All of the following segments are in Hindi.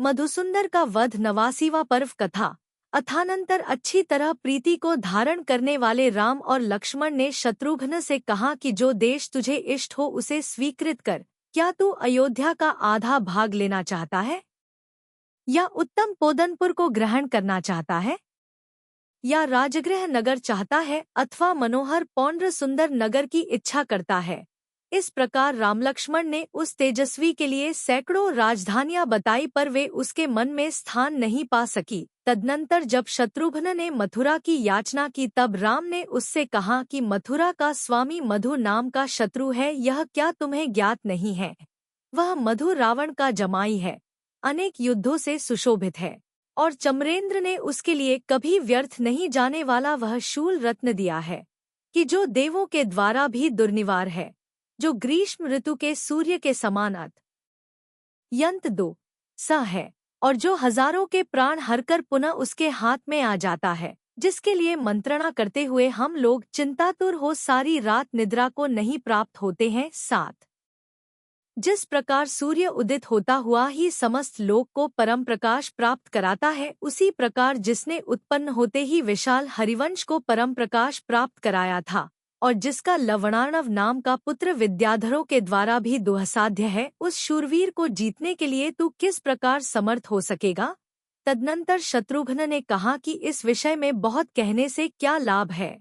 मधुसुंदर का वध 89वां पर्व कथा। अथानंतर अच्छी तरह प्रीति को धारण करने वाले राम और लक्ष्मण ने शत्रुघ्न से कहा कि जो देश तुझे इष्ट हो उसे स्वीकृत कर। क्या तू अयोध्या का आधा भाग लेना चाहता है, या उत्तम पोदनपुर को ग्रहण करना चाहता है, या राजगृह नगर चाहता है, अथवा मनोहर पौंड्र सुंदर नगर की इच्छा करता है। इस प्रकार रामलक्ष्मण ने उस तेजस्वी के लिए सैकड़ों राजधानियां बताई, पर वे उसके मन में स्थान नहीं पा सकी। तदनंतर जब शत्रुघ्न ने मथुरा की याचना की, तब राम ने उससे कहा कि मथुरा का स्वामी मधु नाम का शत्रु है, यह क्या तुम्हें ज्ञात नहीं है? वह मधु रावण का जमाई है, अनेक युद्धों से सुशोभित है, और चमरेंद्र ने उसके लिए कभी व्यर्थ नहीं जाने वाला वह शूल रत्न दिया है, कि जो देवों के द्वारा भी दुर्निवार है, जो ग्रीष्म ऋतु के सूर्य के समान अत्यंत दो सा है, और जो हजारों के प्राण हरकर पुनः उसके हाथ में आ जाता है, जिसके लिए मंत्रणा करते हुए हम लोग चिंतातुर हो सारी रात निद्रा को नहीं प्राप्त होते हैं। 7 जिस प्रकार सूर्य उदित होता हुआ ही समस्त लोक को परम प्रकाश प्राप्त कराता है, उसी प्रकार जिसने उत्पन्न होते ही विशाल हरिवंश को परम प्रकाश प्राप्त कराया था, और जिसका लवणार्णव नाम का पुत्र विद्याधरों के द्वारा भी दुस्साध्य है, उस शूरवीर को जीतने के लिए तू किस प्रकार समर्थ हो सकेगा? तदनंतर शत्रुघ्न ने कहा कि इस विषय में बहुत कहने से क्या लाभ है,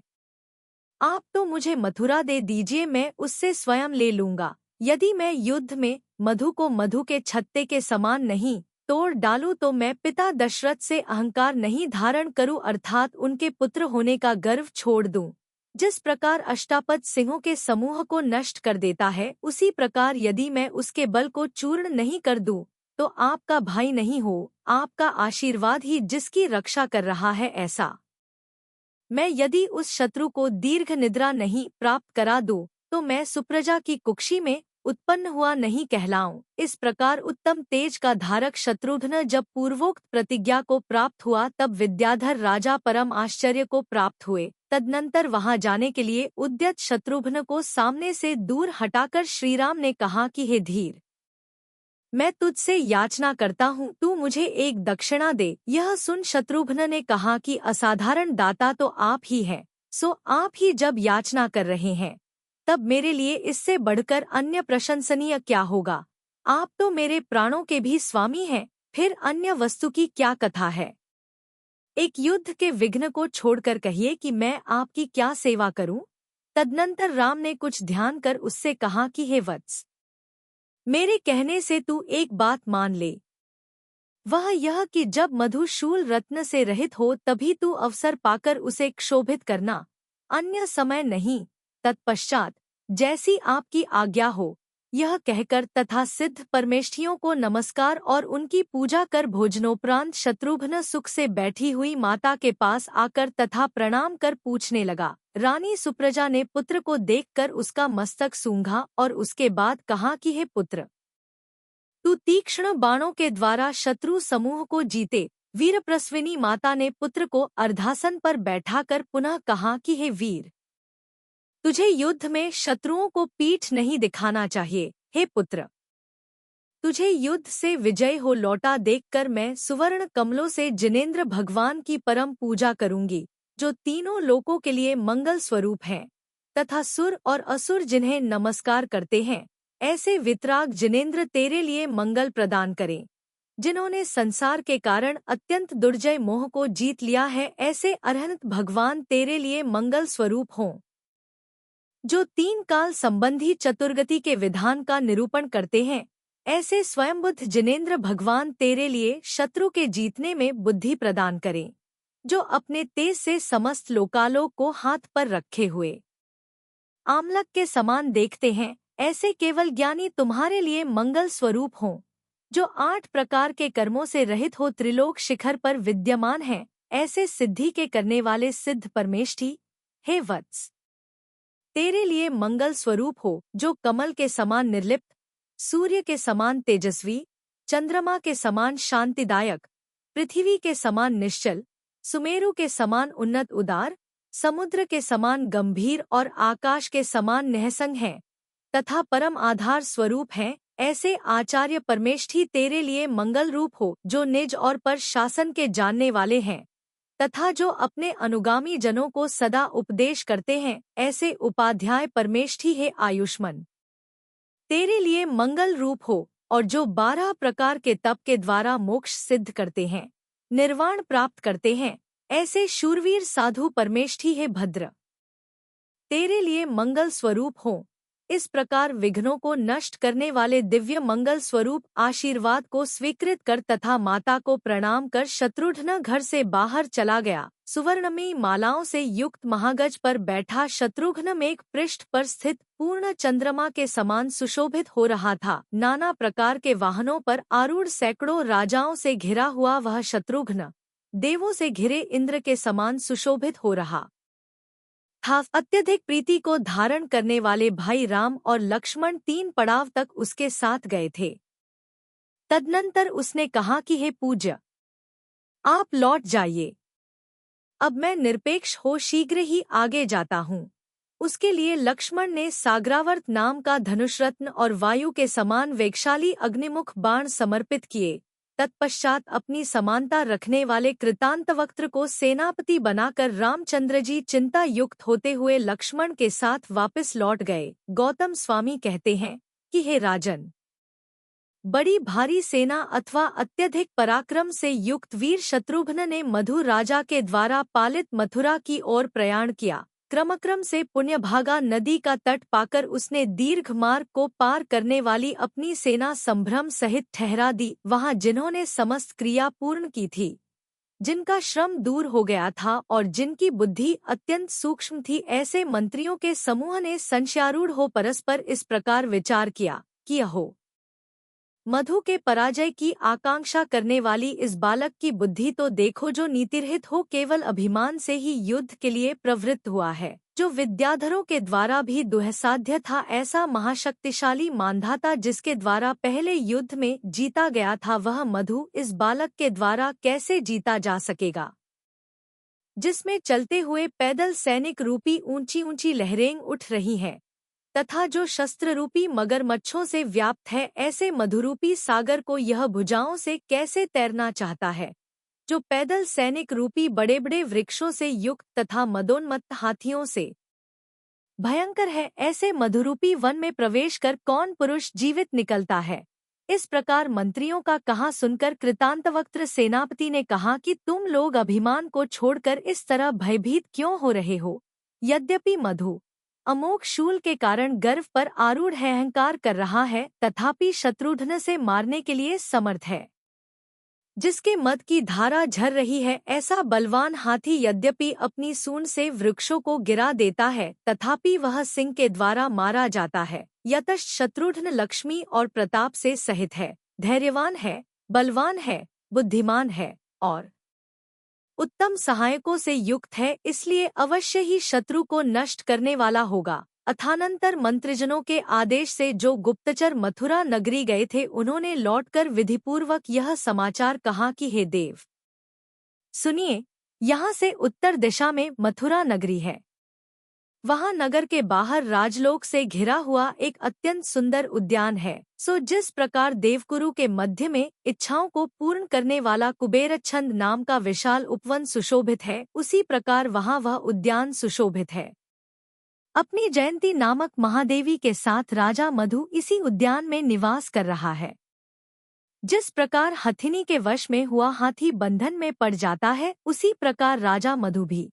आप तो मुझे मथुरा दे दीजिए, मैं उससे स्वयं ले लूंगा। यदि मैं युद्ध में मधु को मधु के छत्ते के समान नहीं तोड़ डालूं, तो मैं पिता दशरथ से अहंकार नहीं धारण करूं, अर्थात उनके पुत्र होने का गर्व छोड़ दूं। जिस प्रकार अष्टापद सिंहों के समूह को नष्ट कर देता है, उसी प्रकार यदि मैं उसके बल को चूर्ण नहीं कर दूं, तो आपका भाई नहीं हो, आपका आशीर्वाद ही जिसकी रक्षा कर रहा है। ऐसा मैं यदि उस शत्रु को दीर्घ निद्रा नहीं प्राप्त करा दूं, तो मैं सुप्रजा की कुक्षी में उत्पन्न हुआ नहीं कहलाऊं। इस प्रकार उत्तम तेज का धारक शत्रुघ्न जब पूर्वोक्त प्रतिज्ञा को प्राप्त हुआ, तब विद्याधर राजा परम आश्चर्य को प्राप्त हुए। तदनंतर वहां जाने के लिए उद्यत शत्रुघ्न को सामने से दूर हटाकर श्रीराम ने कहा कि हे धीर, मैं तुझसे याचना करता हूँ, तू मुझे एक दक्षिणा दे। यह सुन शत्रुघ्न ने कहा कि असाधारण दाता तो आप ही हैं, सो आप ही जब याचना कर रहे हैं, तब मेरे लिए इससे बढ़कर अन्य प्रशंसनीय क्या होगा? आप तो मेरे प्राणों के भी स्वामी हैं, फिर अन्य वस्तु की क्या कथा है? एक युद्ध के विघ्न को छोड़कर कहिए कि मैं आपकी क्या सेवा करूं? तदनंतर राम ने कुछ ध्यान कर उससे कहा कि हे वत्स, मेरे कहने से तू एक बात मान ले, वह यह कि जब मधु शूल रत्न से रहित हो तभी तू अवसर पाकर उसे क्षोभित करना, अन्य समय नहीं। तत्पश्चात जैसी आपकी आज्ञा हो। यह कहकर तथा सिद्ध परमेष्ठियों को नमस्कार और उनकी पूजा कर भोजनोपरांत शत्रुघ्न सुख से बैठी हुई माता के पास आकर तथा प्रणाम कर पूछने लगा। रानी सुप्रजा ने पुत्र को देखकर उसका मस्तक सूंघा और उसके बाद कहा कि हे पुत्र, तू तीक्ष्ण बाणों के द्वारा शत्रु समूह को जीते। वीरप्रस्विनी माता ने पुत्र को अर्धासन पर बैठाकर पुनः कहा कि हे वीर, तुझे युद्ध में शत्रुओं को पीठ नहीं दिखाना चाहिए। हे पुत्र, तुझे युद्ध से विजय हो लौटा देखकर मैं सुवर्ण कमलों से जिनेंद्र भगवान की परम पूजा करूंगी, जो तीनों लोकों के लिए मंगल स्वरूप हैं, तथा सुर और असुर जिन्हें नमस्कार करते हैं, ऐसे वितराग जिनेंद्र तेरे लिए मंगल प्रदान करें। जिन्होंने संसार के कारण अत्यंत दुर्जय मोह को जीत लिया है, ऐसे अरहंत भगवान तेरे लिए मंगल स्वरूप हों। जो 3 काल संबंधी चतुर्गति के विधान का निरूपण करते हैं, ऐसे स्वयंबुद्ध जिनेंद्र भगवान तेरे लिए शत्रु के जीतने में बुद्धि प्रदान करें। जो अपने तेज से समस्त लोकालोक को हाथ पर रखे हुए आमलक के समान देखते हैं, ऐसे केवल ज्ञानी तुम्हारे लिए मंगल स्वरूप हों। जो 8 प्रकार के कर्मों से रहित हो त्रिलोक शिखर पर विद्यमान हैं, ऐसे सिद्धि के करने वाले सिद्ध परमेष्ठी, हे वत्स, तेरे लिए मंगल स्वरूप हो। जो कमल के समान निर्लिप्त, सूर्य के समान तेजस्वी, चंद्रमा के समान शांतिदायक, पृथ्वी के समान निश्चल, सुमेरु के समान उन्नत उदार, समुद्र के समान गंभीर और आकाश के समान निःसंग हैं, तथा परम आधार स्वरूप हैं, ऐसे आचार्य परमेष्ठी तेरे लिए मंगल रूप हो, जो निज और पर शासन के जानने वाले हैं तथा जो अपने अनुगामी जनों को सदा उपदेश करते हैं। ऐसे उपाध्याय परमेष्ठी हे आयुष्मान तेरे लिए मंगल रूप हो, और जो 12 प्रकार के तप के द्वारा मोक्ष सिद्ध करते हैं, निर्वाण प्राप्त करते हैं। ऐसे शूरवीर साधु परमेष्ठी हे भद्र तेरे लिए मंगल स्वरूप हो। इस प्रकार विघ्नों को नष्ट करने वाले दिव्य मंगल स्वरूप आशीर्वाद को स्वीकृत कर तथा माता को प्रणाम कर शत्रुघ्न घर से बाहर चला गया। सुवर्णमयी मालाओं से युक्त महागज पर बैठा शत्रुघ्न मेघ पृष्ठ पर स्थित पूर्ण चंद्रमा के समान सुशोभित हो रहा था। नाना प्रकार के वाहनों पर आरूढ़ सैकड़ों राजाओं से घिरा हुआ वह शत्रुघ्न देवों से घिरे इंद्र के समान सुशोभित हो रहा था। अत्यधिक प्रीति को धारण करने वाले भाई राम और लक्ष्मण 3 पड़ाव तक उसके साथ गए थे। तदनंतर उसने कहा कि हे पूज्य, आप लौट जाइए, अब मैं निरपेक्ष हो शीघ्र ही आगे जाता हूँ। उसके लिए लक्ष्मण ने साग्रावर्त नाम का धनुषरत्न और वायु के समान वेगशाली अग्निमुख बाण समर्पित किए। तत्पश्चात अपनी समानता रखने वाले कृतांतवक्त्र को सेनापति बनाकर रामचंद्र जी चिंता युक्त होते हुए लक्ष्मण के साथ वापस लौट गए। गौतम स्वामी कहते हैं कि हे राजन, बड़ी भारी सेना अथवा अत्यधिक पराक्रम से युक्त वीर शत्रुघ्न ने मधु राजा के द्वारा पालित मथुरा की ओर प्रयाण किया। क्रमक्रम से पुण्यभागा नदी का तट पाकर उसने दीर्घ मार्ग को पार करने वाली अपनी सेना संभ्रम सहित ठहरा दी। वहां जिन्होंने समस्त क्रिया पूर्ण की थी, जिनका श्रम दूर हो गया था और जिनकी बुद्धि अत्यंत सूक्ष्म थी, ऐसे मंत्रियों के समूह ने संशयारूढ़ हो परस्पर इस प्रकार विचार किया कि अहो, मधु के पराजय की आकांक्षा करने वाली इस बालक की बुद्धि तो देखो, जो नीतिरहित हो केवल अभिमान से ही युद्ध के लिए प्रवृत्त हुआ है। जो विद्याधरों के द्वारा भी दुस्साध्य था, ऐसा महाशक्तिशाली मानधाता जिसके द्वारा पहले युद्ध में जीता गया था, वह मधु इस बालक के द्वारा कैसे जीता जा सकेगा, जिसमें चलते हुए पैदल सैनिक रूपी ऊंची ऊंची लहरें उठ रही हैं तथा जो शस्त्र रूपी मगरमच्छों से व्याप्त है। ऐसे मधुरूपी सागर को यह भुजाओं से कैसे तैरना चाहता है, जो पैदल सैनिक रूपी बड़े बड़े वृक्षों से युक्त तथा मदोन्मत्त हाथियों से भयंकर है। ऐसे मधुरूपी वन में प्रवेश कर कौन पुरुष जीवित निकलता है। इस प्रकार मंत्रियों का कहा सुनकर कृतांतवक्त्र सेनापति ने कहा कि तुम लोग अभिमान को छोड़कर इस तरह भयभीत क्यों हो रहे हो। यद्यपि मधु अमोघ शूल के कारण गर्व पर आरूढ़ है, अहंकार कर रहा है, तथापि शत्रुघ्न से मारने के लिए समर्थ है। जिसके मद की धारा झर रही है, ऐसा बलवान हाथी यद्यपि अपनी सूंड से वृक्षों को गिरा देता है, तथापि वह सिंह के द्वारा मारा जाता है। यतश्च शत्रुघ्न लक्ष्मी और प्रताप से सहित है, धैर्यवान है, बलवान है, बुद्धिमान है और उत्तम सहायकों से युक्त है, इसलिए अवश्य ही शत्रु को नष्ट करने वाला होगा। अथानंतर मंत्रिजनों के आदेश से जो गुप्तचर मथुरा नगरी गए थे, उन्होंने लौटकर विधिपूर्वक यह समाचार कहा कि हे देव, सुनिए, यहाँ से उत्तर दिशा में मथुरा नगरी है। वहाँ नगर के बाहर राजलोक से घिरा हुआ एक अत्यंत सुंदर उद्यान है। सो जिस प्रकार देवकुरु के मध्य में इच्छाओं को पूर्ण करने वाला कुबेरच्छंद नाम का विशाल उपवन सुशोभित है, उसी प्रकार वहाँ वह उद्यान सुशोभित है। अपनी जयंती नामक महादेवी के साथ राजा मधु इसी उद्यान में निवास कर रहा है। जिस प्रकार हथिनी के वश में हुआ हाथी बंधन में पड़ जाता है, उसी प्रकार राजा मधु भी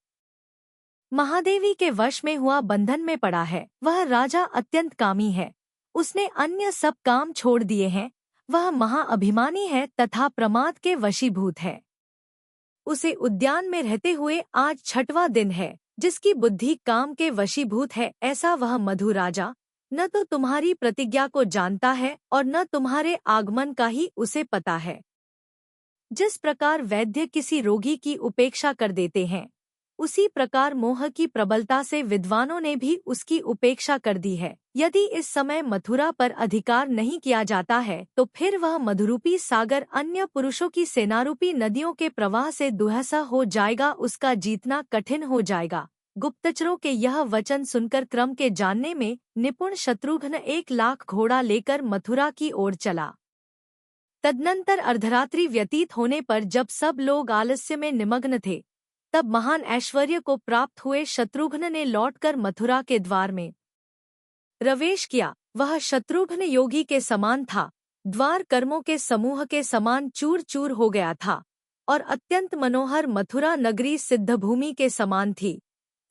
महादेवी के वश में हुआ बंधन में पड़ा है। वह राजा अत्यंत कामी है, उसने अन्य सब काम छोड़ दिए हैं। वह महाअभिमानी है तथा प्रमाद के वशीभूत है। उसे उद्यान में रहते हुए आज 6वां दिन है। जिसकी बुद्धि काम के वशीभूत है, ऐसा वह मधु राजा न तो तुम्हारी प्रतिज्ञा को जानता है और न तुम्हारे आगमन का ही उसे पता है। जिस प्रकार वैद्य किसी रोगी की उपेक्षा कर देते हैं, उसी प्रकार मोह की प्रबलता से विद्वानों ने भी उसकी उपेक्षा कर दी है। यदि इस समय मथुरा पर अधिकार नहीं किया जाता है, तो फिर वह मधुरूपी सागर अन्य पुरुषों की सेनारूपी नदियों के प्रवाह से दुहसा हो जाएगा, उसका जीतना कठिन हो जाएगा। गुप्तचरों के यह वचन सुनकर क्रम के जानने में निपुण शत्रुघ्न 1,00,000 घोड़ा लेकर मथुरा की ओर चला। तदनंतर अर्धरात्रि व्यतीत होने पर जब सब लोग आलस्य में निमग्न थे, तब महान ऐश्वर्य को प्राप्त हुए शत्रुघ्न ने लौटकर मथुरा के द्वार में प्रवेश किया। वह शत्रुघ्न योगी के समान था, द्वार कर्मों के समूह के समान चूर चूर हो गया था और अत्यंत मनोहर मथुरा नगरी सिद्धभूमि के समान थी।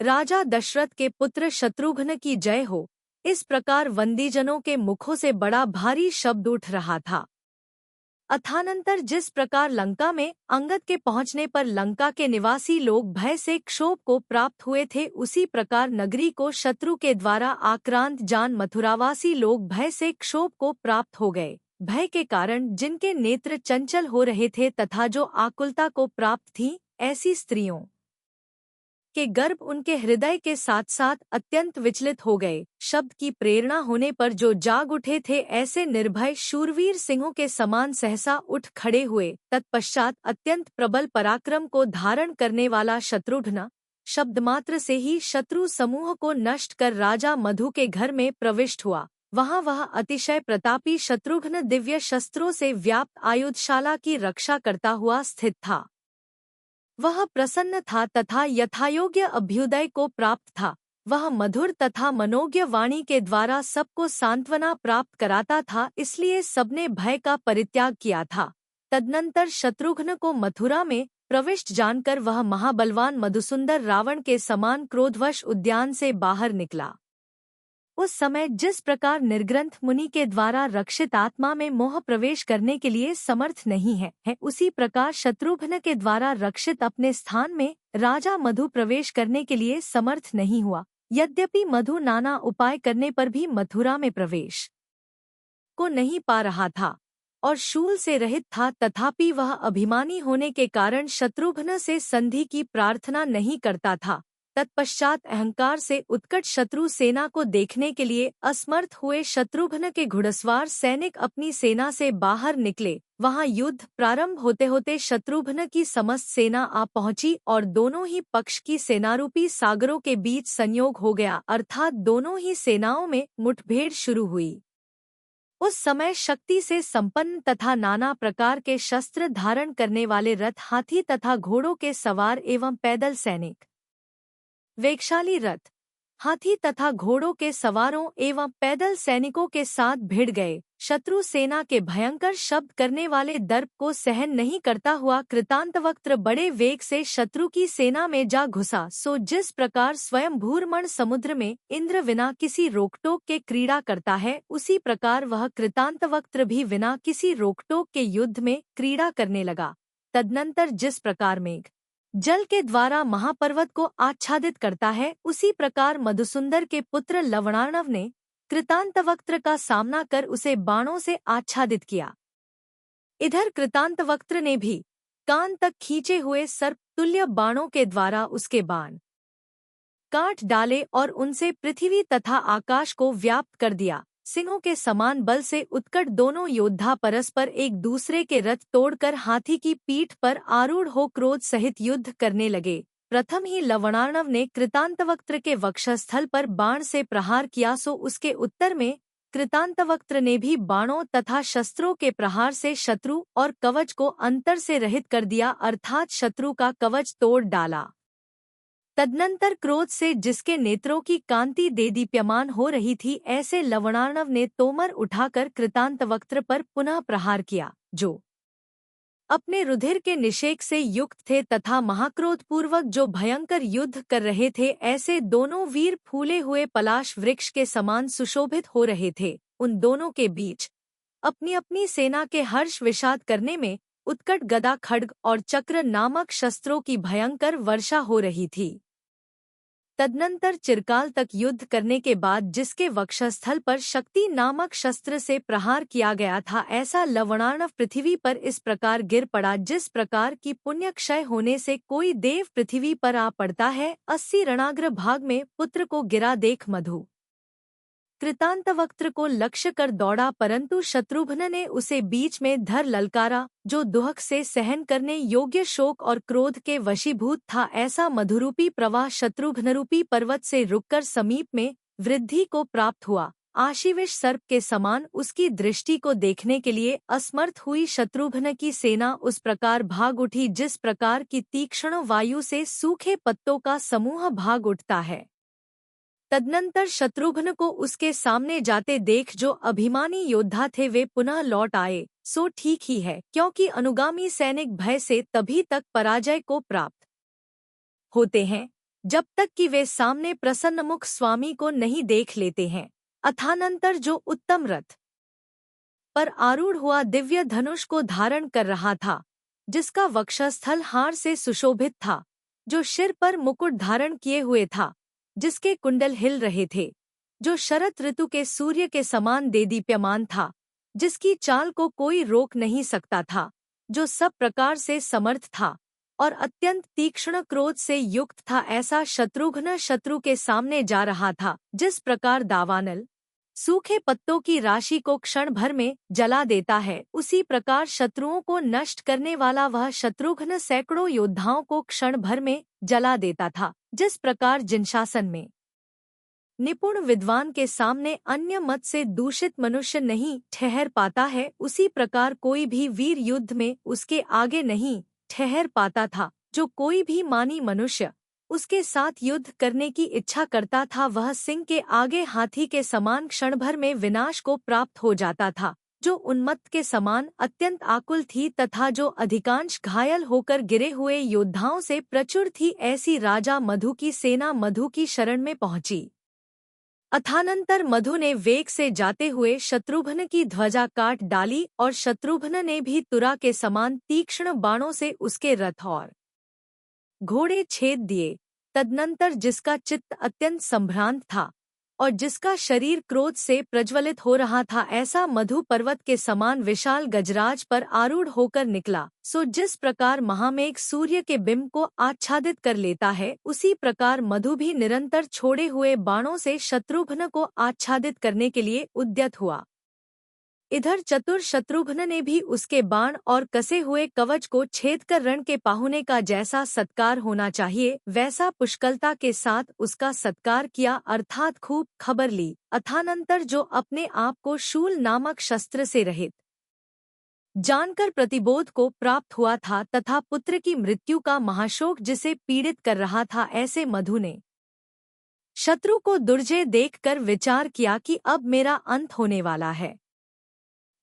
राजा दशरथ के पुत्र शत्रुघ्न की जय हो, इस प्रकार वंदीजनों के मुखों से बड़ा भारी शब्द उठ रहा था। अथानंतर जिस प्रकार लंका में अंगद के पहुंचने पर लंका के निवासी लोग भय से क्षोभ को प्राप्त हुए थे, उसी प्रकार नगरी को शत्रु के द्वारा आक्रांत जान मथुरावासी लोग भय से क्षोभ को प्राप्त हो गए। भय के कारण जिनके नेत्र चंचल हो रहे थे तथा जो आकुलता को प्राप्त थीं, ऐसी स्त्रियों के गर्भ उनके हृदय के साथ साथ अत्यंत विचलित हो गए। शब्द की प्रेरणा होने पर जो जाग उठे थे, ऐसे निर्भय शूरवीर सिंहों के समान सहसा उठ खड़े हुए। तत्पश्चात अत्यंत प्रबल पराक्रम को धारण करने वाला शत्रुघ्न शब्द मात्र से ही शत्रु समूह को नष्ट कर राजा मधु के घर में प्रविष्ट हुआ। वहां वह अतिशय प्रतापी शत्रुघ्न दिव्य शस्त्रों से व्याप्त आयुधशाला की रक्षा करता हुआ स्थित था। वह प्रसन्न था तथा यथायोग्य अभ्युदय को प्राप्त था। वह मधुर तथा मनोज्ञ वाणी के द्वारा सबको सांत्वना प्राप्त कराता था, इसलिए सबने भय का परित्याग किया था। तदनंतर शत्रुघ्न को मथुरा में प्रविष्ट जानकर वह महाबलवान मधुसुंदर रावण के समान क्रोधवश उद्यान से बाहर निकला। उस समय जिस प्रकार निर्ग्रंथ मुनि के द्वारा रक्षित आत्मा में मोह प्रवेश करने के लिए समर्थ नहीं है, उसी प्रकार शत्रुघ्न के द्वारा रक्षित अपने स्थान में राजा मधु प्रवेश करने के लिए समर्थ नहीं हुआ। यद्यपि मधु नाना उपाय करने पर भी मथुरा में प्रवेश को नहीं पा रहा था और शूल से रहित था, तथापि वह अभिमानी होने के कारण शत्रुघ्न से संधि की प्रार्थना नहीं करता था। तत्पश्चात अहंकार से उत्कट शत्रु सेना को देखने के लिए असमर्थ हुए शत्रुघ्न के घुड़सवार सैनिक अपनी सेना से बाहर निकले। वहां युद्ध प्रारंभ होते होते शत्रुघ्न की समस्त सेना आ पहुंची और दोनों ही पक्ष की सेनारूपी सागरों के बीच संयोग हो गया, अर्थात दोनों ही सेनाओं में मुठभेड़ शुरू हुई। उस समय शक्ति से संपन्न तथा नाना प्रकार के शस्त्र धारण करने वाले रथ, हाथी तथा घोड़ों के सवार एवं पैदल सैनिक, वेगशाली रथ, हाथी तथा घोड़ों के सवारों एवं पैदल सैनिकों के साथ भिड़ गए। शत्रु सेना के भयंकर शब्द करने वाले दर्प को सहन नहीं करता हुआ कृतांतवक्त्र बड़े वेग से शत्रु की सेना में जा घुसा। सो जिस प्रकार स्वयं भूरमण समुद्र में इंद्र बिना किसी रोकटोक के क्रीड़ा करता है, उसी प्रकार वह कृतांतवक्त्र भी बिना किसी रोकटोक के युद्ध में क्रीड़ा करने लगा। तदनंतर जिस प्रकार मेघ जल के द्वारा महापर्वत को आच्छादित करता है, उसी प्रकार मधुसुंदर के पुत्र लवणार्णव ने कृतांतवक्त्र का सामना कर उसे बाणों से आच्छादित किया। इधर कृतांतवक्त्र ने भी कान तक खींचे हुए सर्प तुल्य बाणों के द्वारा उसके बाण काट डाले और उनसे पृथ्वी तथा आकाश को व्याप्त कर दिया। सिंहों के समान बल से उत्कट दोनों योद्धा परस्पर एक दूसरे के रथ तोड़कर हाथी की पीठ पर आरूढ़ हो क्रोध सहित युद्ध करने लगे। प्रथम ही लवणार्णव ने कृतांतवक्त्र के वक्षस्थल पर बाण से प्रहार किया, सो उसके उत्तर में कृतांतवक्त्र ने भी बाणों तथा शस्त्रों के प्रहार से शत्रु और कवच को अंतर से रहित कर दिया, अर्थात शत्रु का कवच तोड़ डाला। तदनंतर क्रोध से जिसके नेत्रों की कांति देदीप्यमान हो रही थी, ऐसे लवणार्णव ने तोमर उठाकर कृतांतवक्त्र पर पुनः प्रहार किया, जो अपने रुधिर के निषेक से युक्त थे तथा महाक्रोधपूर्वक जो भयंकर युद्ध कर रहे थे। ऐसे दोनों वीर फूले हुए पलाश वृक्ष के समान सुशोभित हो रहे थे। उन दोनों के बीच अपनी अपनी सेना के हर्ष विषाद करने में उत्कट गदा, खड्ग और चक्र नामक शस्त्रों की भयंकर वर्षा हो रही थी। तदनंतर चिरकाल तक युद्ध करने के बाद जिसके वक्षस्थल पर शक्ति नामक शस्त्र से प्रहार किया गया था, ऐसा लवणार्णव पृथ्वी पर इस प्रकार गिर पड़ा जिस प्रकार की पुण्य क्षय होने से कोई देव पृथ्वी पर आ पड़ता है। 80 रणाग्र भाग में पुत्र को गिरा देख मधु कृतांतवक्त्र को लक्ष्य कर दौड़ा, परंतु शत्रुघ्न ने उसे बीच में धर ललकारा, जो दुहक से सहन करने योग्य शोक और क्रोध के वशीभूत था। ऐसा मधुरूपी प्रवाह शत्रुघ्नरूपी पर्वत से रुककर समीप में वृद्धि को प्राप्त हुआ। आशीविश सर्प के समान उसकी दृष्टि को देखने के लिए असमर्थ हुई शत्रुघ्न की सेना उस प्रकार भाग उठी जिस प्रकार की तीक्ष्ण वायु से सूखे पत्तों का समूह भाग उठता है। तदनंतर शत्रुघ्न को उसके सामने जाते देख जो अभिमानी योद्धा थे वे पुनः लौट आए। सो ठीक ही है, क्योंकि अनुगामी सैनिक भय से तभी तक पराजय को प्राप्त होते हैं जब तक कि वे सामने प्रसन्नमुख स्वामी को नहीं देख लेते हैं। अथानंतर जो उत्तम रथ पर आरूढ़ हुआ दिव्य धनुष को धारण कर रहा था, जिसका वक्षस्थल हार से सुशोभित था, जो सिर पर मुकुट धारण किए हुए था, जिसके कुंडल हिल रहे थे, जो शरत ऋतु के सूर्य के समान देदीप्यमान था, जिसकी चाल को कोई रोक नहीं सकता था, जो सब प्रकार से समर्थ था और अत्यंत तीक्ष्ण क्रोध से युक्त था, ऐसा शत्रुघ्न शत्रु के सामने जा रहा था। जिस प्रकार दावानल सूखे पत्तों की राशि को क्षण भर में जला देता है, उसी प्रकार शत्रुओं को नष्ट करने वाला वह शत्रुघ्न सैकड़ों योद्धाओं को क्षण भर में जला देता था। जिस प्रकार जिनशासन में निपुण विद्वान के सामने अन्य मत से दूषित मनुष्य नहीं ठहर पाता है, उसी प्रकार कोई भी वीर युद्ध में उसके आगे नहीं ठहर पाता था। जो कोई भी मानी मनुष्य उसके साथ युद्ध करने की इच्छा करता था, वह सिंह के आगे हाथी के समान क्षण भर में विनाश को प्राप्त हो जाता था। जो उन्मत्त के समान अत्यंत आकुल थी तथा जो अधिकांश घायल होकर गिरे हुए योद्धाओं से प्रचुर थी, ऐसी राजा मधु की सेना मधु की शरण में पहुंची। अथानंतर मधु ने वेग से जाते हुए शत्रुघ्न की ध्वजा काट डाली और शत्रुघ्न ने भी तुरा के समान तीक्ष्ण बाणों से उसके रथ और घोड़े छेद दिए। तदनंतर जिसका चित्त अत्यंत संभ्रांत था और जिसका शरीर क्रोध से प्रज्वलित हो रहा था, ऐसा मधु पर्वत के समान विशाल गजराज पर आरूढ़ होकर निकला। सो जिस प्रकार महामेघ सूर्य के बिंब को आच्छादित कर लेता है, उसी प्रकार मधु भी निरंतर छोड़े हुए बाणों से शत्रुघ्न को आच्छादित करने के लिए उद्यत हुआ। इधर चतुर शत्रुघ्न ने भी उसके बाण और कसे हुए कवच को छेद कर रण के पाहुने का जैसा सत्कार होना चाहिए वैसा पुष्कलता के साथ उसका सत्कार किया, अर्थात खूब खबर ली। अथानंतर जो अपने आप को शूल नामक शस्त्र से रहित जानकर प्रतिबोध को प्राप्त हुआ था तथा पुत्र की मृत्यु का महाशोक जिसे पीड़ित कर रहा था, ऐसे मधु ने शत्रु को दुर्जय देखकर विचार किया कि अब मेरा अंत होने वाला है।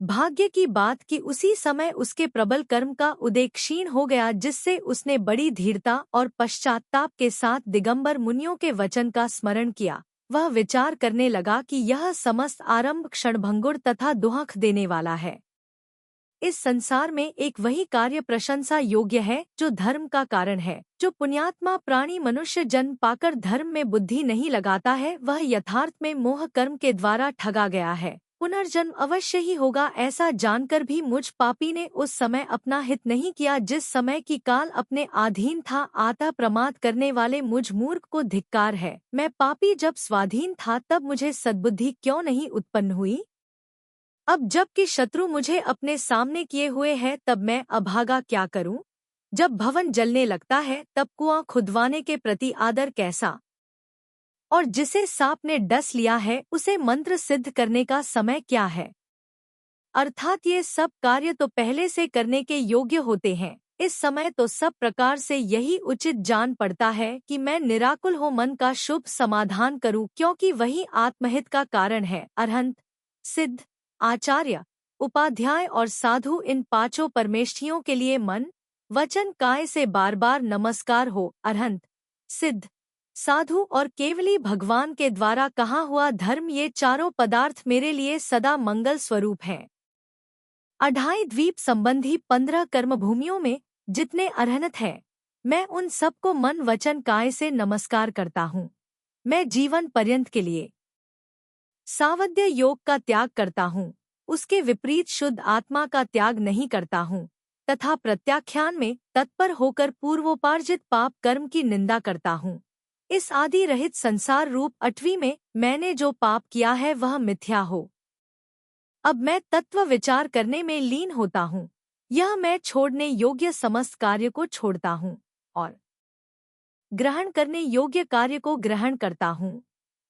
भाग्य की बात कि उसी समय उसके प्रबल कर्म का उदय क्षीण हो गया, जिससे उसने बड़ी धीरता और पश्चात्ताप के साथ दिगंबर मुनियों के वचन का स्मरण किया। वह विचार करने लगा कि यह समस्त आरंभ क्षणभंगुर तथा दुहख देने वाला है। इस संसार में एक वही कार्य प्रशंसा योग्य है जो धर्म का कारण है। जो पुण्यात्मा प्राणी मनुष्य जन्म पाकर धर्म में बुद्धि नहीं लगाता है, वह यथार्थ में मोह कर्म के द्वारा ठगा गया है। पुनर्जन्म अवश्य ही होगा, ऐसा जानकर भी मुझ पापी ने उस समय अपना हित नहीं किया जिस समय की काल अपने अधीन था। आता प्रमाद करने वाले मुझ मूर्ख को धिक्कार है। मैं पापी जब स्वाधीन था तब मुझे सद्बुद्धि क्यों नहीं उत्पन्न हुई? अब जबकि शत्रु मुझे अपने सामने किए हुए है, तब मैं अभागा क्या करूं? जब भवन जलने लगता है तब कुआं खुदवाने के प्रति आदर कैसा? और जिसे सांप ने डस लिया है उसे मंत्र सिद्ध करने का समय क्या है? अर्थात ये सब कार्य तो पहले से करने के योग्य होते हैं। इस समय तो सब प्रकार से यही उचित जान पड़ता है कि मैं निराकुल हो मन का शुभ समाधान करूं, क्योंकि वही आत्महित का कारण है। अरहंत, सिद्ध, आचार्य, उपाध्याय और साधु, इन पांचों परमेष्ठियों के लिए मन, वचन, काय से बार बार नमस्कार हो। अरहंत, सिद्ध, साधु और केवली भगवान के द्वारा कहा हुआ धर्म, ये चारों पदार्थ मेरे लिए सदा मंगल स्वरूप हैं। 28 द्वीप संबंधी 15 कर्मभूमियों में जितने अरहंत हैं, मैं उन सबको मन वचन काय से नमस्कार करता हूँ। मैं जीवन पर्यंत के लिए सावध्य योग का त्याग करता हूँ, उसके विपरीत शुद्ध आत्मा का त्याग नहीं करता हूँ, तथा प्रत्याख्यान में तत्पर होकर पूर्वोपार्जित पाप कर्म की निंदा करता हूँ। इस आदि रहित संसार रूप 8वीं में मैंने जो पाप किया है वह मिथ्या हो। अब मैं तत्व विचार करने में लीन होता हूँ। यह मैं छोड़ने योग्य समस्त कार्य को छोड़ता हूँ और ग्रहण करने योग्य कार्य को ग्रहण करता हूँ।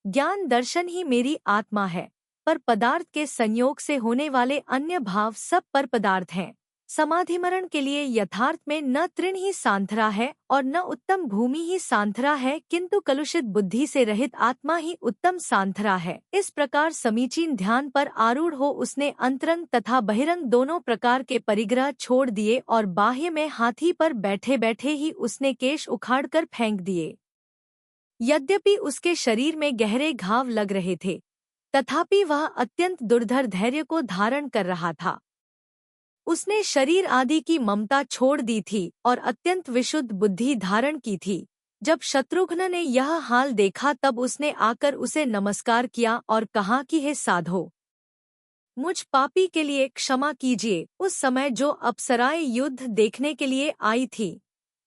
ज्ञान दर्शन ही मेरी आत्मा है, पर पदार्थ के संयोग से होने वाले अन्य भाव सब पर पदार्थ हैं। समाधिमरण के लिए यथार्थ में न तृण ही सांथरा है और न उत्तम भूमि ही सांथरा है, किंतु कलुषित बुद्धि से रहित आत्मा ही उत्तम सांथरा है। इस प्रकार समीचीन ध्यान पर आरूढ़ हो उसने अंतरंग तथा बहिरंग दोनों प्रकार के परिग्रह छोड़ दिए और बाह्य में हाथी पर बैठे बैठे ही उसने केश उखाड़कर फेंक दिए। यद्यपि उसके शरीर में गहरे घाव लग रहे थे, तथापि वह अत्यंत दुर्धर धैर्य को धारण कर रहा था। उसने शरीर आदि की ममता छोड़ दी थी और अत्यंत विशुद्ध बुद्धि धारण की थी। जब शत्रुघ्न ने यह हाल देखा तब उसने आकर उसे नमस्कार किया और कहा कि हे साधो, मुझ पापी के लिए क्षमा कीजिए। उस समय जो अप्सराएं युद्ध देखने के लिए आई थी,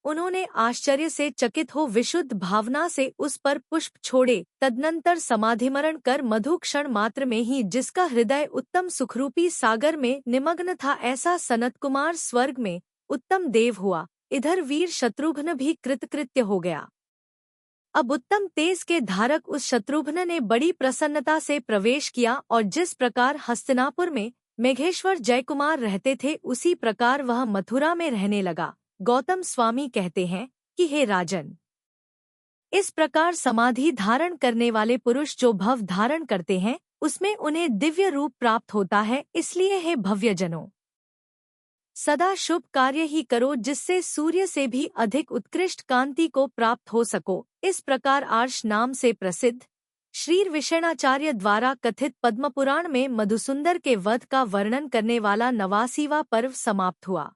उन्होंने आश्चर्य से चकित हो विशुद्ध भावना से उस पर पुष्प छोड़े। तदनंतर समाधिमरण कर मधु क्षण मात्र में ही जिसका हृदय उत्तम सुखरूपी सागर में निमग्न था, ऐसा सनत कुमार स्वर्ग में उत्तम देव हुआ। इधर वीर शत्रुघ्न भी कृतकृत्य हो गया। अब उत्तम तेज के धारक उस शत्रुघ्न ने बड़ी प्रसन्नता से प्रवेश किया और जिस प्रकार हस्तिनापुर में मेघेश्वर जयकुमार रहते थे, उसी प्रकार वह मथुरा में रहने लगा। गौतम स्वामी कहते हैं कि हे राजन, इस प्रकार समाधि धारण करने वाले पुरुष जो भव धारण करते हैं, उसमें उन्हें दिव्य रूप प्राप्त होता है। इसलिए हे भव्यजनों, सदा शुभ कार्य ही करो, जिससे सूर्य से भी अधिक उत्कृष्ट कांति को प्राप्त हो सको। इस प्रकार आर्ष नाम से प्रसिद्ध श्री विषयणाचार्य द्वारा कथित पद्मपुराण में मधुसुंदर के वध का वर्णन करने वाला 89वां पर्व समाप्त हुआ।